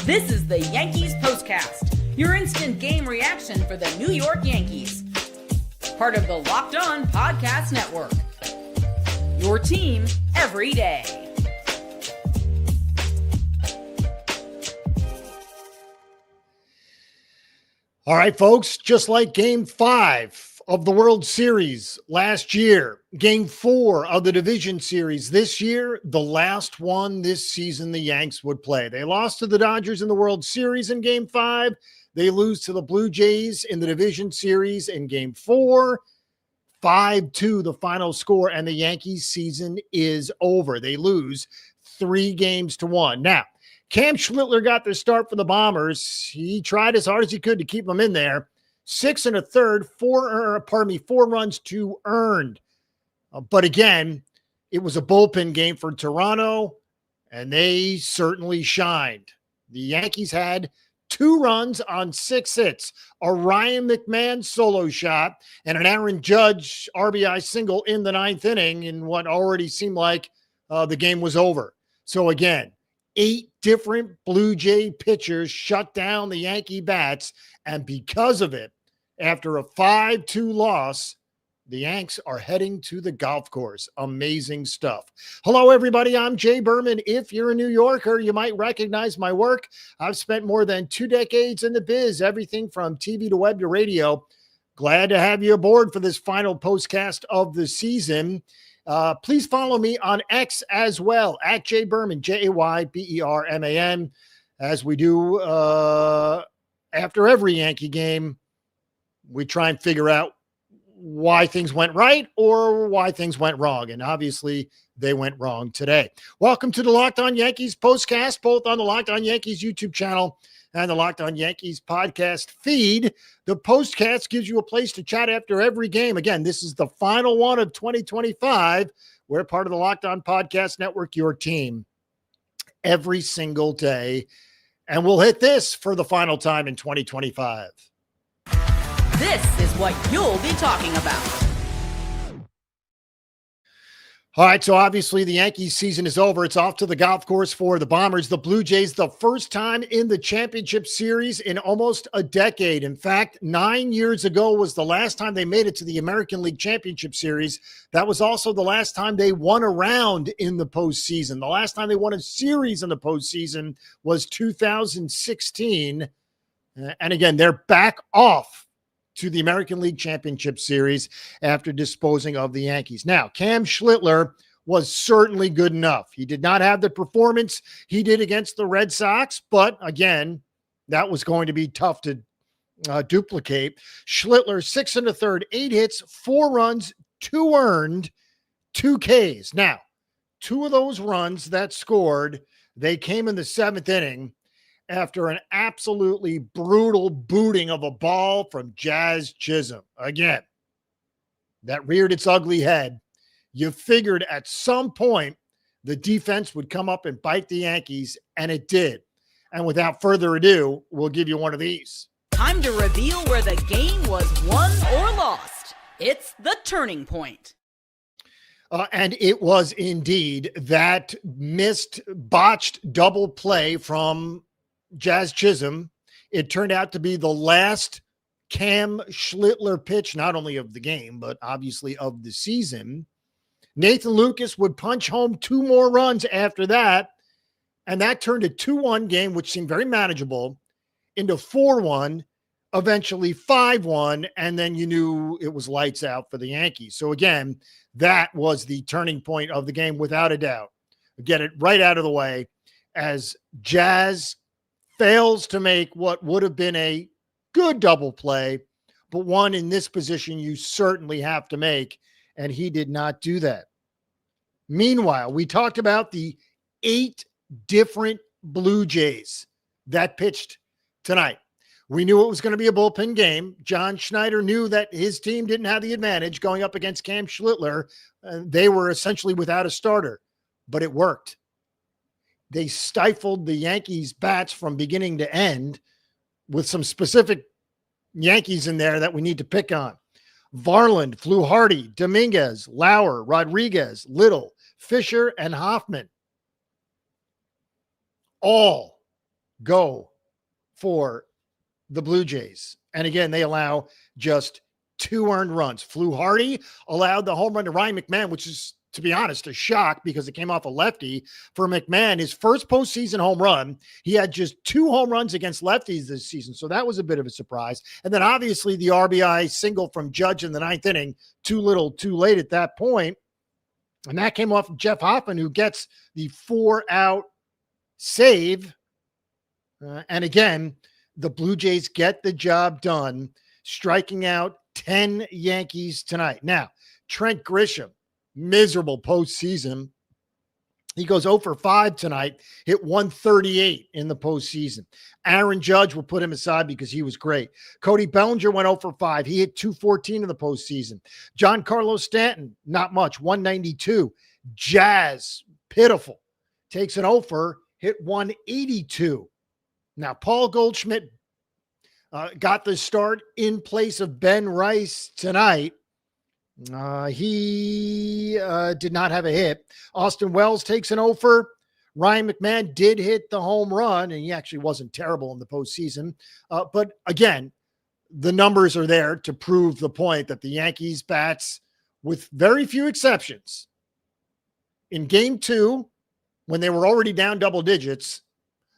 This is the Yankees Postcast, your instant game reaction for the New York Yankees. Part of the Locked On Podcast Network. Your team every day. All right, folks, just like Game 5 of the World Series last year, Game 4 of the Division Series this year, the last one this season the Yanks would play. They lost to the Dodgers in the World Series in Game 5. They lose to the Blue Jays in the Division Series in Game 4. 5-2 the final score, and the Yankees season is over. They lose 3-1. Now, Cam Schlittler got the start for the Bombers. He tried as hard as he could to keep them in there. 6 1/3, 4 runs, 2 earned. But again, it was a bullpen game for Toronto, and they certainly shined. The Yankees had 2 runs on 6 hits, a Ryan McMahon solo shot, and an Aaron Judge RBI single in the 9th inning in what already seemed like the game was over. So again, 8 different Blue Jay pitchers shut down the Yankee bats, and because of it, after a 5-2 loss, the Yanks are heading to the golf course. Amazing stuff. Hello, everybody. I'm Jay Berman. If you're a New Yorker, you might recognize my work. I've spent more than 2 decades in the biz, everything from TV to web to radio. Glad to have you aboard for this final postcast of the season. Please follow me on X as well, at Jay Berman, JayBerman, as we do after every Yankee game. We try and figure out why things went right or why things went wrong. And obviously they went wrong today. Welcome to the Locked On Yankees postcast, both on the Locked On Yankees YouTube channel and the Locked On Yankees podcast feed. The postcast gives you a place to chat after every game. Again, this is the final one of 2025. We're part of the Locked On Podcast Network, your team every single day. And we'll hit this for the final time in 2025. This is what you'll be talking about. All right, so obviously the Yankees season is over. It's off to the golf course for the Bombers. The Blue Jays, the first time in the championship series in almost a decade. In fact, 9 years ago was the last time they made it to the American League Championship Series. That was also the last time they won a round in the postseason. The last time they won a series in the postseason was 2016. And again, they're back off to the American League Championship Series after disposing of the Yankees. Now, Cam Schlittler was certainly good enough. He did not have the performance he did against the Red Sox, but again, that was going to be tough to duplicate. Schlittler, 6 1/3, 8 hits, 4 runs, 2 earned, 2 Ks. Now, 2 of those runs that scored, they came in the 7th inning after an absolutely brutal booting of a ball from Jazz Chisholm. Again, that reared its ugly head. You figured at some point the defense would come up and bite the Yankees, and it did. And without further ado, we'll give you one of these. Time to reveal where the game was won or lost. It's the turning point. And it was indeed that botched double play from Jazz Chisholm. It turned out to be the last Cam Schlittler pitch, not only of the game, but obviously of the season. Nathan Lucas would punch home 2 more runs after that, and that turned a 2-1 game, which seemed very manageable, into 4-1, eventually 5-1, and then you knew it was lights out for the Yankees. So again, that was the turning point of the game without a doubt. Get it right out of the way as Jazz fails to make what would have been a good double play, but one in this position you certainly have to make, and he did not do that. Meanwhile, we talked about the 8 different Blue Jays that pitched tonight. We knew it was going to be a bullpen game. John Schneider knew that his team didn't have the advantage going up against Cam Schlittler. They were essentially without a starter, but it worked. They stifled the Yankees' bats from beginning to end with some specific Yankees in there that we need to pick on. Varland, Fluharty, Dominguez, Lauer, Rodriguez, Little, Fisher, and Hoffman all go for the Blue Jays. And again, they allow just 2 earned runs. Fluharty allowed the home run to Ryan McMahon, which is, to be honest, a shock because it came off a lefty. For McMahon, his first postseason home run, he had just 2 home runs against lefties this season. So that was a bit of a surprise. And then obviously the RBI single from Judge in the 9th inning, too little, too late at that point. And that came off of Jeff Hoffman, who gets the 4-out save. And again, the Blue Jays get the job done, striking out 10 Yankees tonight. Now, Trent Grisham, miserable postseason. He goes 0 for 5 tonight, hit 138 in the postseason. Aaron Judge, will put him aside because he was great. Cody Bellinger went 0 for 5. He hit 214 in the postseason. Giancarlo Stanton, not much, 192. Jazz, pitiful, takes an 0 for, hit 182. Now, Paul Goldschmidt got the start in place of Ben Rice tonight. He did not have a hit. Austin Wells takes an 0 for. Ryan McMahon did hit the home run, and he actually wasn't terrible in the postseason. But again, the numbers are there to prove the point that the Yankees bats, with very few exceptions, in game 2, when they were already down double digits,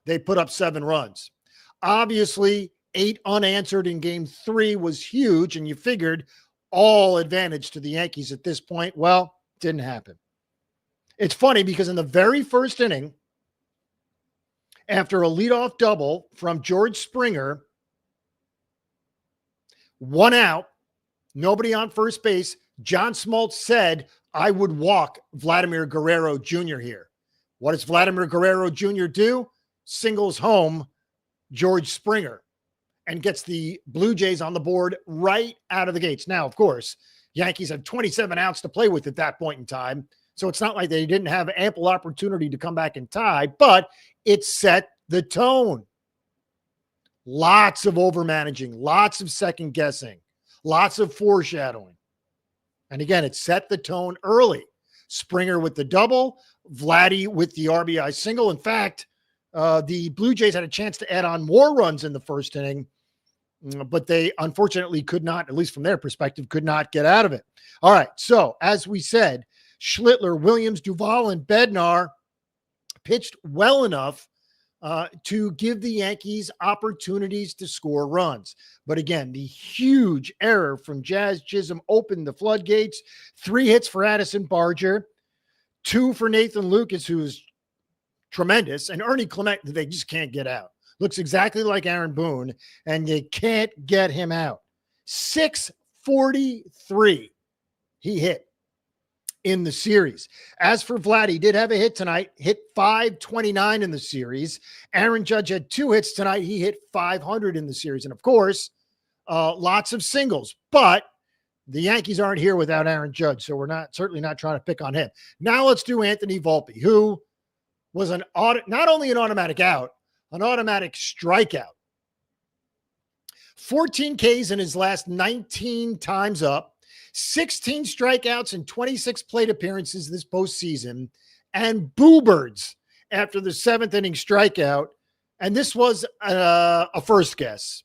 they put up 7 runs. Obviously, 8 unanswered in game 3 was huge, and you figured all advantage to the Yankees at this point. Well, didn't happen. It's funny because in the very first inning, after a leadoff double from George Springer, 1 out, nobody on first base, John Smoltz said, "I would walk Vladimir Guerrero Jr. here." What does Vladimir Guerrero Jr. do? Singles home George Springer and gets the Blue Jays on the board right out of the gates. Now, of course, Yankees have 27 outs to play with at that point in time, so it's not like they didn't have ample opportunity to come back and tie, but it set the tone. Lots of overmanaging, lots of second guessing, lots of foreshadowing. And again, it set the tone early. Springer with the double, Vladdy with the RBI single. In fact, the Blue Jays had a chance to add on more runs in the first inning, but they unfortunately could not, at least from their perspective, could not get out of it. All right, so as we said, Schlittler, Williams, Duvall, and Bednar pitched well enough to give the Yankees opportunities to score runs. But again, the huge error from Jazz Chisholm opened the floodgates. 3 hits for Addison Barger, 2 for Nathan Lucas, who is tremendous, and Ernie Clement, they just can't get out. Looks exactly like Aaron Boone, and you can't get him out. 643 he hit in the series. As for Vlad, he did have a hit tonight, hit 529 in the series. Aaron Judge had 2 hits tonight. He hit 500 in the series. And of course, lots of singles, but the Yankees aren't here without Aaron Judge, so we're certainly not trying to pick on him. Now let's do Anthony Volpe, who was not only an automatic out, an automatic strikeout. 14 Ks in his last 19 times up, 16 strikeouts and 26 plate appearances this postseason, and boo-birds after the 7th inning strikeout. And this was a first guess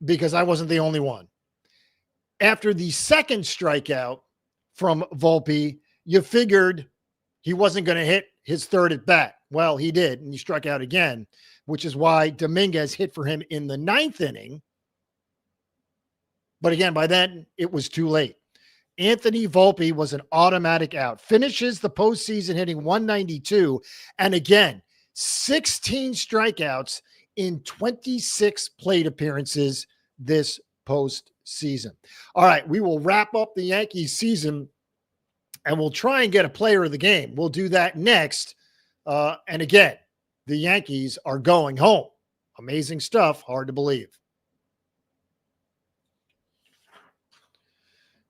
because I wasn't the only one. After the 2nd strikeout from Volpe, you figured he wasn't going to hit his 3rd at bat. Well, he did, and he struck out again, which is why Dominguez hit for him in the 9th inning. But again, by then, it was too late. Anthony Volpe was an automatic out. Finishes the postseason hitting 192. And again, 16 strikeouts in 26 plate appearances this postseason. All right, we will wrap up the Yankees season, and we'll try and get a player of the game. We'll do that next. And again, the Yankees are going home. Amazing stuff. Hard to believe.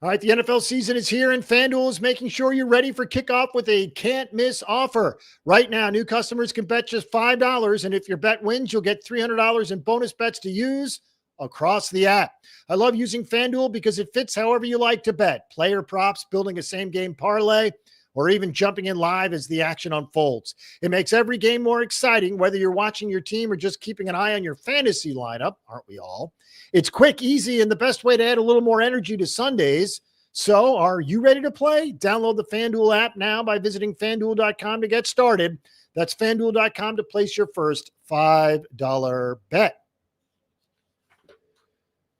All right, the NFL season is here, and FanDuel is making sure you're ready for kickoff with a can't-miss offer. Right now, new customers can bet just $5, and if your bet wins, you'll get $300 in bonus bets to use across the app. I love using FanDuel because it fits however you like to bet. Player props, building a same-game parlay, or even jumping in live as the action unfolds. It makes every game more exciting, whether you're watching your team or just keeping an eye on your fantasy lineup, aren't we all? It's quick, easy, and the best way to add a little more energy to Sundays. So are you ready to play? Download the FanDuel app now by visiting FanDuel.com to get started. That's FanDuel.com to place your first $5 bet.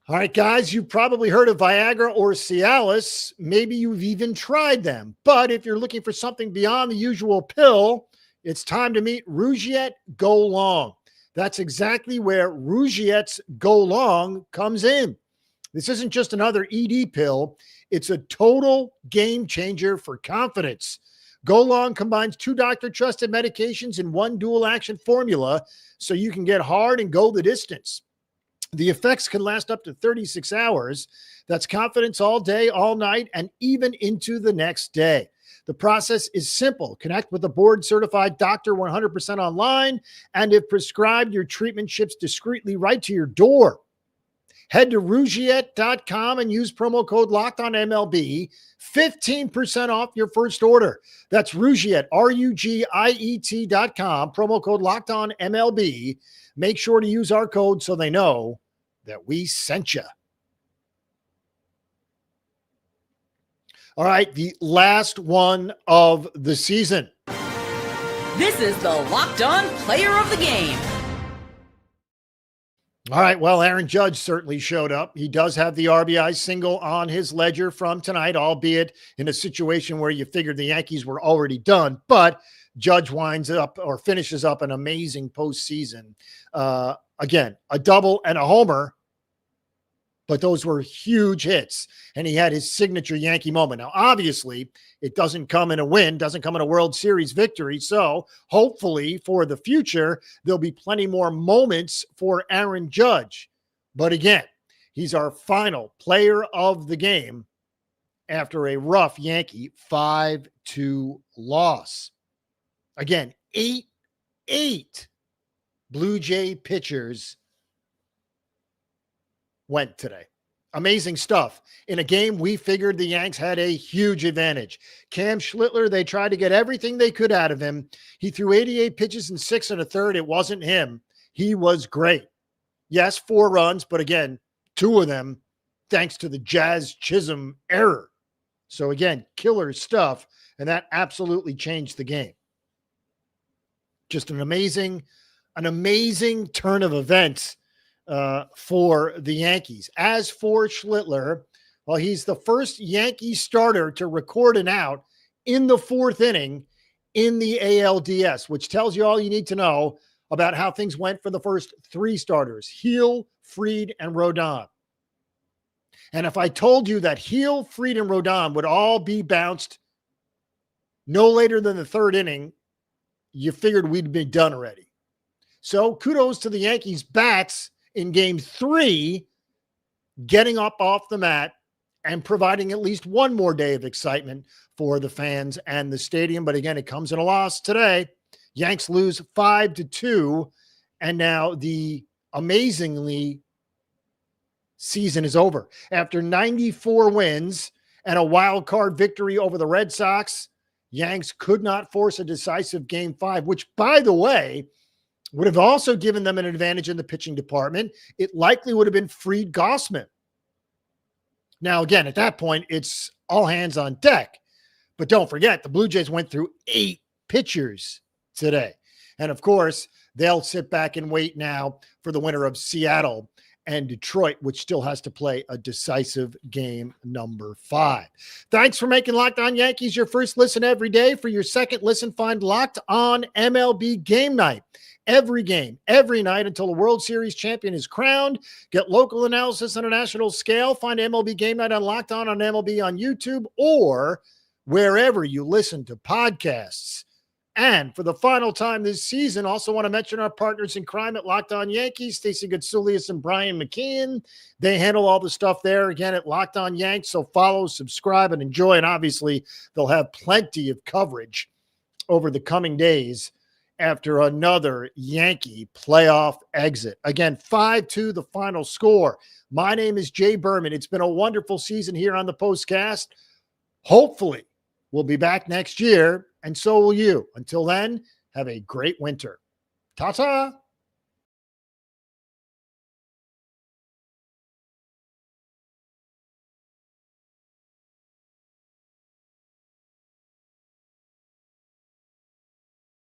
All right, guys, you've probably heard of Viagra or Cialis. Maybe you've even tried them. But if you're looking for something beyond the usual pill, it's time to meet Rougiette Go Long. That's exactly where Rougiette's Go Long comes in. This isn't just another ED pill. It's a total game changer for confidence. Go Long combines 2 doctor-trusted medications in one dual-action formula so you can get hard and go the distance. The effects can last up to 36 hours. That's confidence all day, all night, and even into the next day. The process is simple. Connect with a board-certified doctor 100% online, and if prescribed, your treatment ships discreetly right to your door. Head to Rougiette.com and use promo code LOCKEDONMLB, 15% off your first order. That's Rougiette, Rugiet.com, promo code LOCKEDONMLB. Make sure to use our code so they know that we sent you. All right, the last one of the season. This is the Locked On Player of the Game. All right, well, Aaron Judge certainly showed up. He does have the RBI single on his ledger from tonight, albeit in a situation where you figured the Yankees were already done. But Judge winds up or finishes up an amazing postseason. Again, a double and a homer, but those were huge hits. And he had his signature Yankee moment. Now, obviously, it doesn't come in a win, doesn't come in a World Series victory. So hopefully for the future, there'll be plenty more moments for Aaron Judge. But again, he's our final player of the game after a rough Yankee 5-2 loss. Again, 8 Blue Jay pitchers went today. Amazing stuff. In a game, we figured the Yanks had a huge advantage. Cam Schlittler, they tried to get everything they could out of him. He threw 88 pitches in 6 1/3. It wasn't him. He was great. Yes, 4 runs, but again, 2 of them thanks to the Jazz Chisholm error. So again, killer stuff, and that absolutely changed the game. Just an amazing turn of events for the Yankees. As for Schlittler, well, he's the first Yankee starter to record an out in the 4th inning in the ALDS, which tells you all you need to know about how things went for the first 3 starters, Heel, Fried, and Rodon. And if I told you that Heel, Fried, and Rodon would all be bounced no later than the 3rd inning, you figured we'd be done already. So kudos to the Yankees bats in game 3, getting up off the mat and providing at least one more day of excitement for the fans and the stadium. But again, it comes in a loss today. Yanks lose 5-2. And now the amazingly season is over. After 94 wins and a wild card victory over the Red Sox, Yanks could not force a decisive game 5, which, by the way, would have also given them an advantage in the pitching department. It likely would have been Fried Gossman. Now, again, at that point, it's all hands on deck. But don't forget, the Blue Jays went through 8 pitchers today. And, of course, they'll sit back and wait now for the winner of Seattle and Detroit, which still has to play a decisive game number 5. Thanks for making Locked On Yankees your first listen every day. For your second listen, find Locked On MLB Game Night. Every game, every night until the World Series champion is crowned. Get local analysis on a national scale. Find MLB Game Night on Locked On MLB on YouTube or wherever you listen to podcasts. And for the final time this season, also want to mention our partners in crime at Locked On Yankees, Stacey Goudsoulias and Brian McKeon. They handle all the stuff there, again, at Locked On Yanks. So follow, subscribe, and enjoy. And obviously, they'll have plenty of coverage over the coming days after another Yankee playoff exit. Again, 5-2, the final score. My name is Jay Berman. It's been a wonderful season here on the Postcast. Hopefully, We'll be back next year, and so will you. Until then, have a great winter. Ta-ta!